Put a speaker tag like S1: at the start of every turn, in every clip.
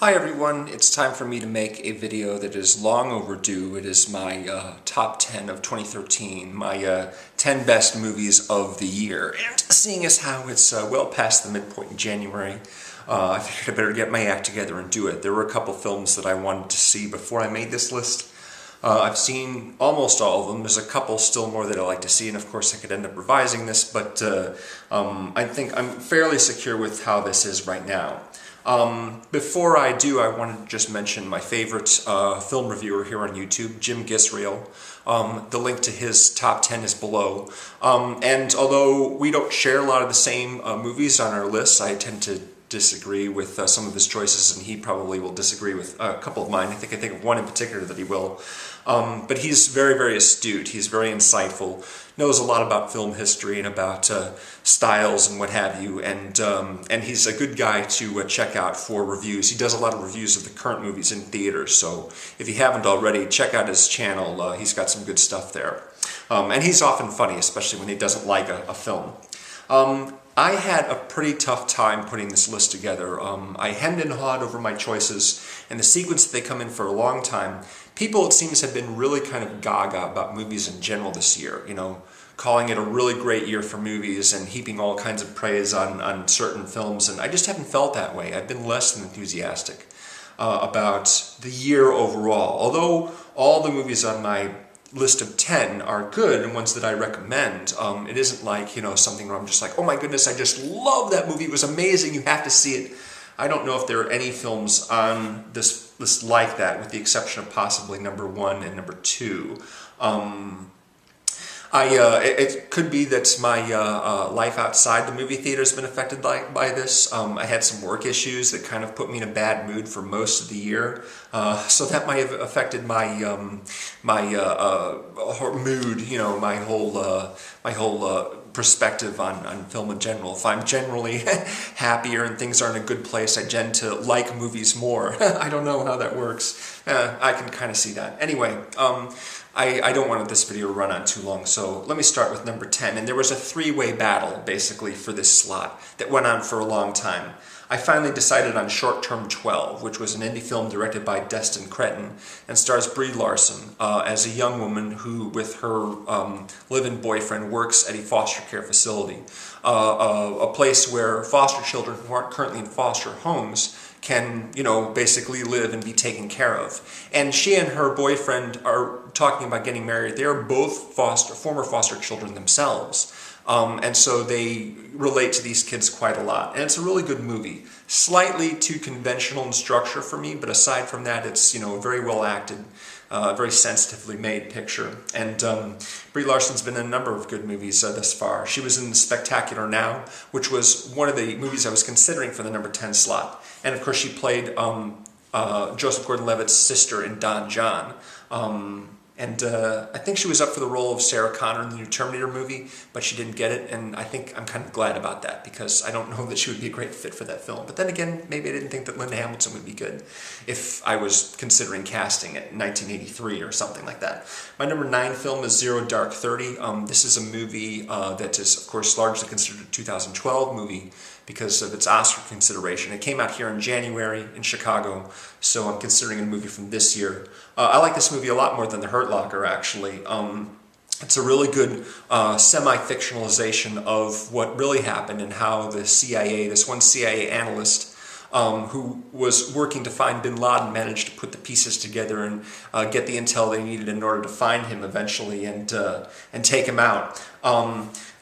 S1: Hi everyone, it's time for me to make a video that is long overdue. It is my top 10 of 2013, my 10 best movies of the year. And seeing as how it's well past the midpoint in January, I figured I better get my act together and do it. There were a couple films that I wanted to see before I made this list. I've seen almost all of them. There's a couple still more that I'd like to see, and of course I could end up revising this, but I think I'm fairly secure with how this is right now. Before I do, I wanted to just mention my favorite film reviewer here on YouTube, Jim Gisriel. The link to his top 10 is below. And although we don't share a lot of the same movies on our lists, I tend to disagree with some of his choices, and he probably will disagree with a couple of mine. I think of one in particular that he will. But he's very, very astute. He's very insightful, knows a lot about film history and about styles and what have you, and he's a good guy to check out for reviews. He does a lot of reviews of the current movies in theaters, so if you haven't already, check out his channel. He's got some good stuff there. And he's often funny, especially when he doesn't like a film. I had a pretty tough time putting this list together. I hemmed and hawed over my choices, and the sequence that they come in for a long time. People, it seems, have been really kind of gaga about movies in general this year, you know, calling it a really great year for movies and heaping all kinds of praise on certain films, and I just haven't felt that way. I've been less than enthusiastic about the year overall. Although all the movies on my list of 10 are good and ones that I recommend. It isn't like, you know, something where I'm just like, oh my goodness, I just love that movie, it was amazing, you have to see it. I don't know if there are any films on this list like that, with the exception of possibly number 1 and number 2. It could be that my life outside the movie theater has been affected by this. I had some work issues that kind of put me in a bad mood for most of the year, so that might have affected my mood. You know, my whole perspective on film in general. If I'm generally happier and things are in a good place, I tend to like movies more. I don't know how that works. I can kind of see that. Anyway, I don't want this video to run on too long, so let me start with number 10. And there was a three-way battle, basically, for this slot that went on for a long time. I finally decided on Short Term 12, which was an indie film directed by Destin Cretton and stars Brie Larson as a young woman who, with her live-in boyfriend, works at a foster care facility, a place where foster children who aren't currently in foster homes can, you know, basically live and be taken care of. And she and her boyfriend are talking about getting married. They are both former foster children themselves. And so they relate to these kids quite a lot. And it's a really good movie. Slightly too conventional in structure for me, but aside from that, it's, you know, very well acted, very sensitively made picture. And Brie Larson's been in a number of good movies thus far. She was in Spectacular Now, which was one of the movies I was considering for the number 10 slot. And of course she played Joseph Gordon-Levitt's sister in Don John. I think she was up for the role of Sarah Connor in the new Terminator movie, but she didn't get it, and I think I'm kind of glad about that, because I don't know that she would be a great fit for that film. But then again, maybe I didn't think that Linda Hamilton would be good if I was considering casting it in 1983 or something like that. My number 9 film is Zero Dark 30. This is a movie that is, of course, largely considered a 2012 movie because of its Oscar consideration. It came out here in January in Chicago, so I'm considering a movie from this year. I like this movie a lot more than The Hurt Locker, actually. It's a really good semi-fictionalization of what really happened and how the CIA, this one CIA analyst who was working to find bin Laden, managed to put the pieces together and get the intel they needed in order to find him eventually and take him out.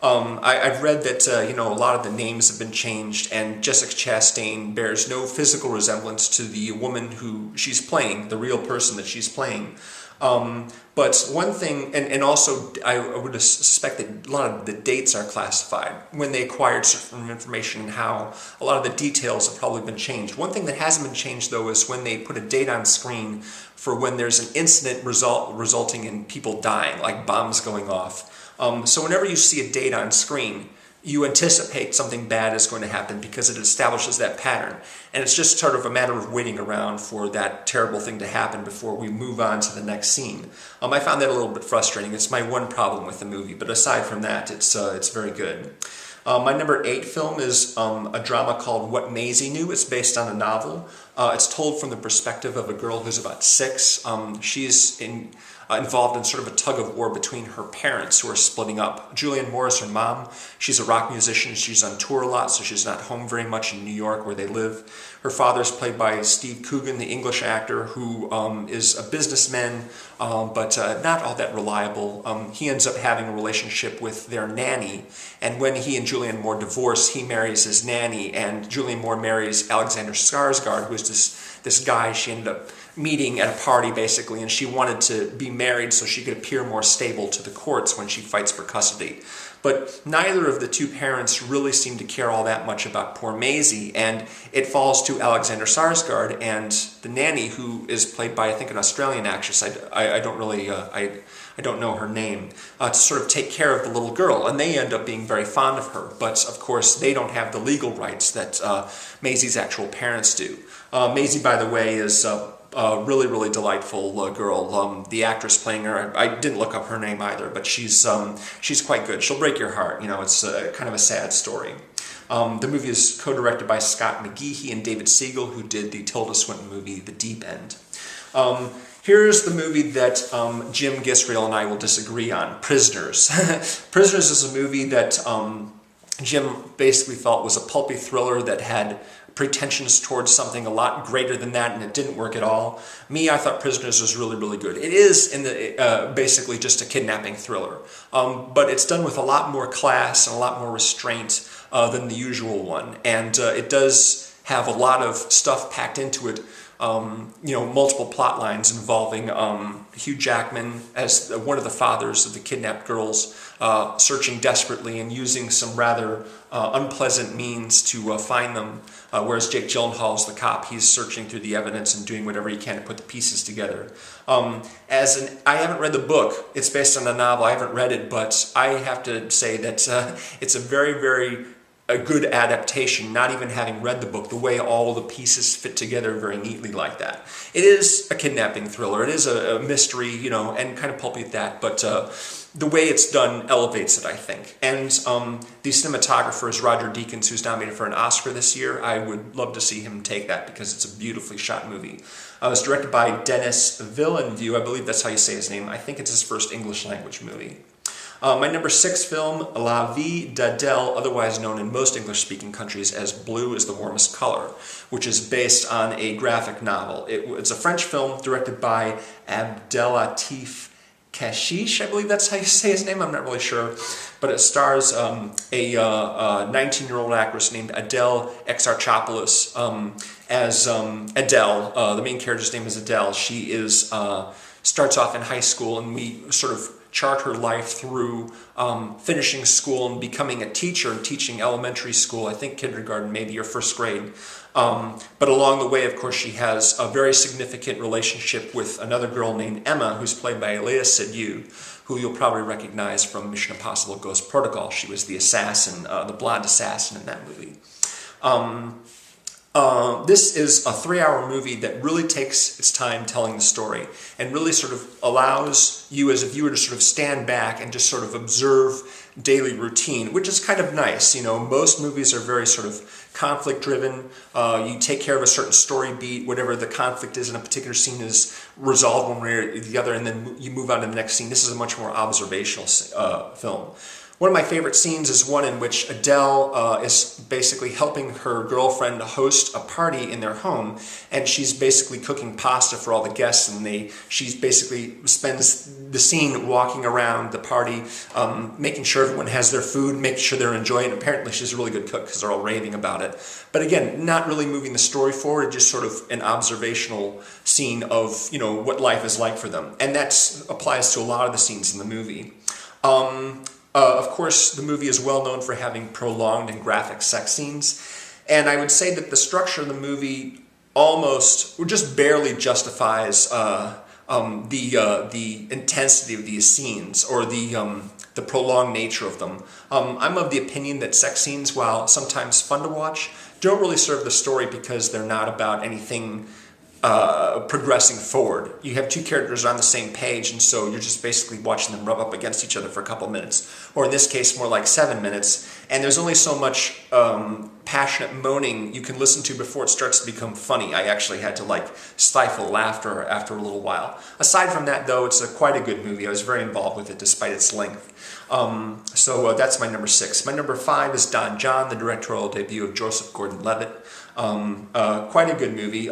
S1: I've read that you know, a lot of the names have been changed, and Jessica Chastain bears no physical resemblance to the woman who she's playing, the real person that she's playing. But one thing, and also I would suspect that a lot of the dates are classified when they acquired certain information, and how a lot of the details have probably been changed. One thing that hasn't been changed, though, is when they put a date on screen for when there's an incident resulting in people dying, like bombs going off. So whenever you see a date on screen, you anticipate something bad is going to happen because it establishes that pattern. And it's just sort of a matter of waiting around for that terrible thing to happen before we move on to the next scene. I found that a little bit frustrating. It's my one problem with the movie, but aside from that, it's very good. My number 8 film is a drama called What Maisie Knew. It's based on a novel. It's told from the perspective of a girl who's about 6. She's involved in sort of a tug-of-war between her parents who are splitting up. Julianne Moore is her mom. She's a rock musician. She's on tour a lot, so she's not home very much in New York where they live. Her father is played by Steve Coogan, the English actor, who is a businessman, but not all that reliable. He ends up having a relationship with their nanny, and when he and Julianne Moore divorce, he marries his nanny, and Julianne Moore marries Alexander Skarsgård, who is this guy she ended up meeting at a party, basically, and she wanted to be married so she could appear more stable to the courts when she fights for custody. But neither of the two parents really seem to care all that much about poor Maisie, and it falls to Alexander Skarsgård and the nanny, who is played by, I think, an Australian actress. I don't know her name, to sort of take care of the little girl, and they end up being very fond of her. But of course, they don't have the legal rights that Maisie's actual parents do. Maisie, by the way, is a really, really delightful girl. The actress playing her, I didn't look up her name either, but she's quite good. She'll break your heart. You know, it's kind of a sad story. The movie is co-directed by Scott McGeehee and David Siegel, who did the Tilda Swinton movie, The Deep End. Here's the movie that Jim Gisriel and I will disagree on, Prisoners. Prisoners is a movie that Jim basically felt was a pulpy thriller that had pretensions towards something a lot greater than that, and it didn't work at all. Me, I thought Prisoners was really, really good. It is basically just a kidnapping thriller, but it's done with a lot more class and a lot more restraint than the usual one, and it does have a lot of stuff packed into it. You know, multiple plot lines involving Hugh Jackman as one of the fathers of the kidnapped girls, searching desperately and using some rather unpleasant means to find them, whereas Jake Gyllenhaal's the cop. He's searching through the evidence and doing whatever he can to put the pieces together. I haven't read the book. It's based on a novel. I haven't read it, but I have to say that it's a very, very a good adaptation, not even having read the book, the way all the pieces fit together very neatly like that. It is a kidnapping thriller. It is a mystery, you know, and kind of pulpy at that, but the way it's done elevates it, I think. And the cinematographer is Roger Deakins, who's nominated for an Oscar this year. I would love to see him take that because it's a beautifully shot movie. It's directed by Denis Villeneuve. I believe that's how you say his name. I think it's his first English language movie. My number 6 film, La Vie d'Adele, otherwise known in most English-speaking countries as Blue is the Warmest Color, which is based on a graphic novel. It's a French film directed by Abdelatif Kashish, I believe that's how you say his name, I'm not really sure. But it stars a 19-year-old actress named Adele Exarchopoulos as Adele. The main character's name is Adele. She starts off in high school, and we sort of chart her life through finishing school and becoming a teacher and teaching elementary school, I think kindergarten, maybe, or first grade. But along the way, of course, she has a very significant relationship with another girl named Emma, who's played by Léa Seydoux, who you'll probably recognize from Mission Impossible Ghost Protocol. She was the assassin, the blonde assassin in that movie. This is a 3-hour movie that really takes its time telling the story and really sort of allows you as a viewer to sort of stand back and just sort of observe daily routine, which is kind of nice. You know, most movies are very sort of conflict driven. You take care of a certain story beat, whatever the conflict is in a particular scene is resolved one way or the other, and then you move on to the next scene. This is a much more observational film. One of my favorite scenes is one in which Adele is basically helping her girlfriend host a party in their home, and she's basically cooking pasta for all the guests, and she basically spends the scene walking around the party, making sure everyone has their food, making sure they're enjoying it. Apparently she's a really good cook because they're all raving about it. But again, not really moving the story forward, just sort of an observational scene of, you know, what life is like for them. And that applies to a lot of the scenes in the movie. Of course, the movie is well known for having prolonged and graphic sex scenes, and I would say that the structure of the movie almost, or just barely justifies the intensity of these scenes, or the prolonged nature of them. I'm of the opinion that sex scenes, while sometimes fun to watch, don't really serve the story because they're not about anything progressing forward. You have two characters on the same page, and so you're just basically watching them rub up against each other for a couple minutes, or in this case more like 7 minutes, and there's only so much passionate moaning you can listen to before it starts to become funny. I actually had to like stifle laughter after a little while. Aside from that though, it's quite a good movie. I was very involved with it despite its length. So that's my number 6. My number 5 is Don John, the directorial debut of Joseph Gordon-Levitt. Quite a good movie.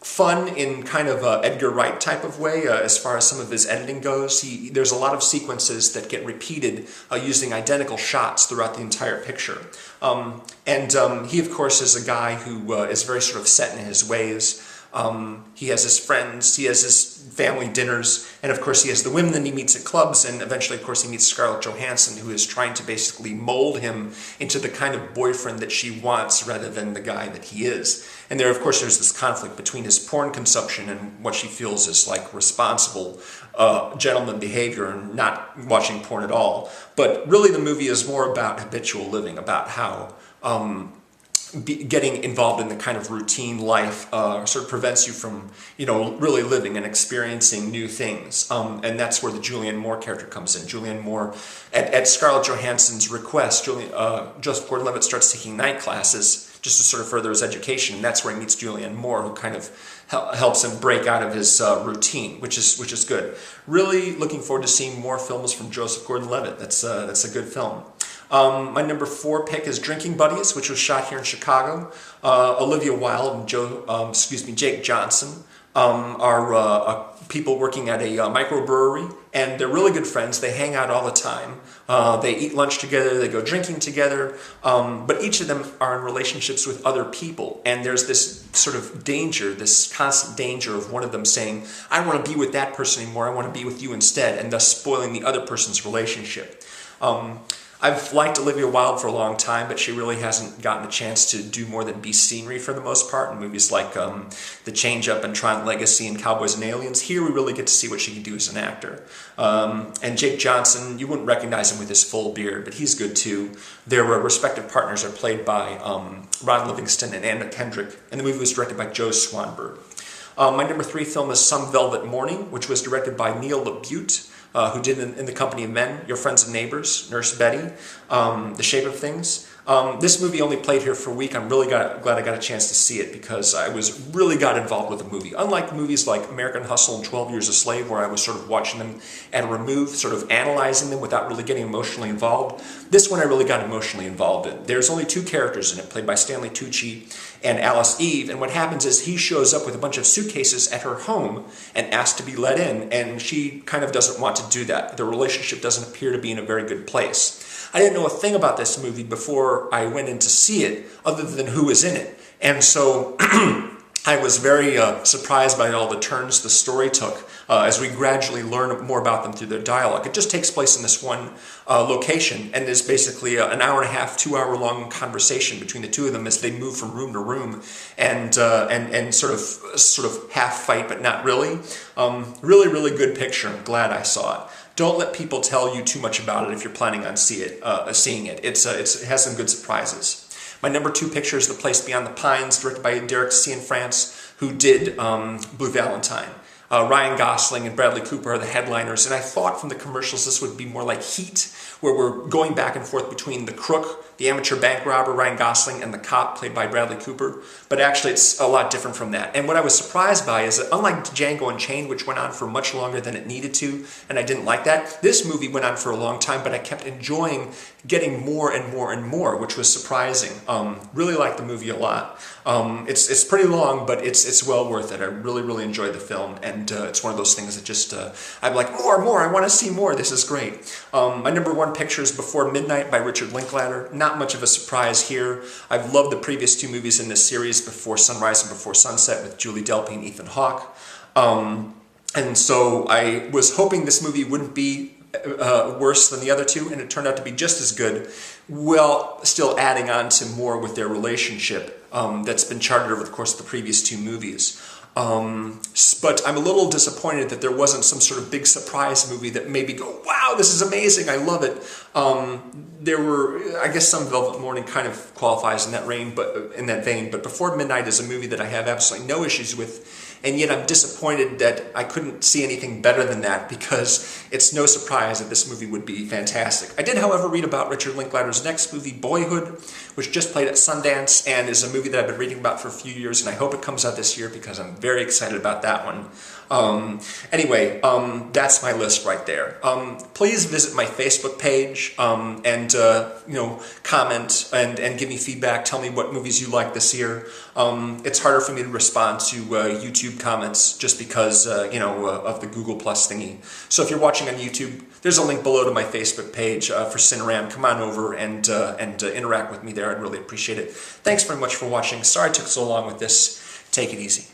S1: Fun in kind of a Edgar Wright type of way as far as some of his editing goes. There's a lot of sequences that get repeated using identical shots throughout the entire picture. He of course is a guy who is very sort of set in his ways. He has his friends, he has his family dinners, and of course he has the women that he meets at clubs, and eventually of course he meets Scarlett Johansson, who is trying to basically mold him into the kind of boyfriend that she wants rather than the guy that he is. And there of course there's this conflict between his porn consumption and what she feels is like responsible gentleman behavior and not watching porn at all. But really the movie is more about habitual living, about how getting involved in the kind of routine life sort of prevents you from, really living and experiencing new things. And that's where the Julianne Moore character comes in. Julianne Moore, at Scarlett Johansson's request, Joseph Gordon-Levitt starts taking night classes just to sort of further his education. And that's where he meets Julianne Moore, who kind of helps him break out of his routine, which is good. Really looking forward to seeing more films from Joseph Gordon-Levitt. That's a good film. My number 4 pick is Drinking Buddies, which was shot here in Chicago. Olivia Wilde and Jake Johnson are people working at a microbrewery, and they're really good friends. They hang out all the time. They eat lunch together, they go drinking together, but each of them are in relationships with other people, and there's this sort of danger, this constant danger of one of them saying, I want to be with that person anymore, I want to be with you instead, and thus spoiling the other person's relationship. I've liked Olivia Wilde for a long time, but she really hasn't gotten a chance to do more than be scenery for the most part in movies like The Change-Up and Tron Legacy and Cowboys and Aliens. Here we really get to see what she can do as an actor. And Jake Johnson, you wouldn't recognize him with his full beard, but he's good too. Their respective partners are played by Ron Livingston and Anna Kendrick, and the movie was directed by Joe Swanberg. My number 3 film is Some Velvet Morning, which was directed by Neil LaBute, who did In the Company of Men, Your Friends and Neighbors, Nurse Betty, The Shape of Things. This movie only played here for a week. I'm really glad I got a chance to see it because I really got involved with the movie. Unlike movies like American Hustle and 12 Years a Slave, where I was sort of watching them at a remove, sort of analyzing them without really getting emotionally involved, this one I really got emotionally involved in. There's only 2 characters in it, played by Stanley Tucci and Alice Eve, and what happens is he shows up with a bunch of suitcases at her home and asks to be let in, and she kind of doesn't want to do that. The relationship doesn't appear to be in a very good place. I didn't know a thing about this movie before I went in to see it, other than who was in it. And so I was very surprised by all the turns the story took as we gradually learn more about them through their dialogue. It just takes place in this one location and is basically an hour and a half, 2 hour long conversation between the two of them as they move from room to room and sort of half fight but not really. Really good picture. I'm glad I saw it. Don't let people tell you too much about it if you're planning on seeing it. It has some good surprises. My number 2 picture is The Place Beyond the Pines, directed by Derek Cianfrance, who did Blue Valentine. Ryan Gosling and Bradley Cooper are the headliners, and I thought from the commercials this would be more like Heat, where we're going back and forth between the crook, the amateur bank robber, Ryan Gosling, and the cop, played by Bradley Cooper, but actually it's a lot different from that. And what I was surprised by is that unlike Django Unchained, which went on for much longer than it needed to, and I didn't like that, this movie went on for a long time, but I kept enjoying getting more and more and more, which was surprising. Really liked the movie a lot. It's pretty long, but it's well worth it. I really enjoyed the film, and it's one of those things that just, I'm like, more, I want to see more, this is great. My number 1 picture is Before Midnight by Richard Linklater. Not much of a surprise here. I've loved the previous 2 movies in this series, Before Sunrise and Before Sunset, with Julie Delpy and Ethan Hawke. And so I was hoping this movie wouldn't be worse than the other 2, and it turned out to be just as good, while still adding on to more with their relationship that's been charted over the course of the previous 2 movies. But I'm a little disappointed that there wasn't some sort of big surprise movie that made me go, wow, this is amazing, I love it. There were, I guess some Velvet Morning kind of qualifies in that vein, but Before Midnight is a movie that I have absolutely no issues with, and yet I'm disappointed that I couldn't see anything better than that, because it's no surprise that this movie would be fantastic. I did, however, read about Richard Linklater's next movie, Boyhood, which just played at Sundance, and is a movie that I've been reading about for a few years, and I hope it comes out this year because I'm very excited about that one. Anyway, that's my list right there. Please visit my Facebook page and comment and give me feedback. Tell me what movies you like this year. It's harder for me to respond to YouTube comments just because of the Google Plus thingy. So if you're watching on YouTube, there's a link below to my Facebook page for CineRam. Come on over and interact with me there. I'd really appreciate it. Thanks very much for watching. Sorry it took so long with this. Take it easy.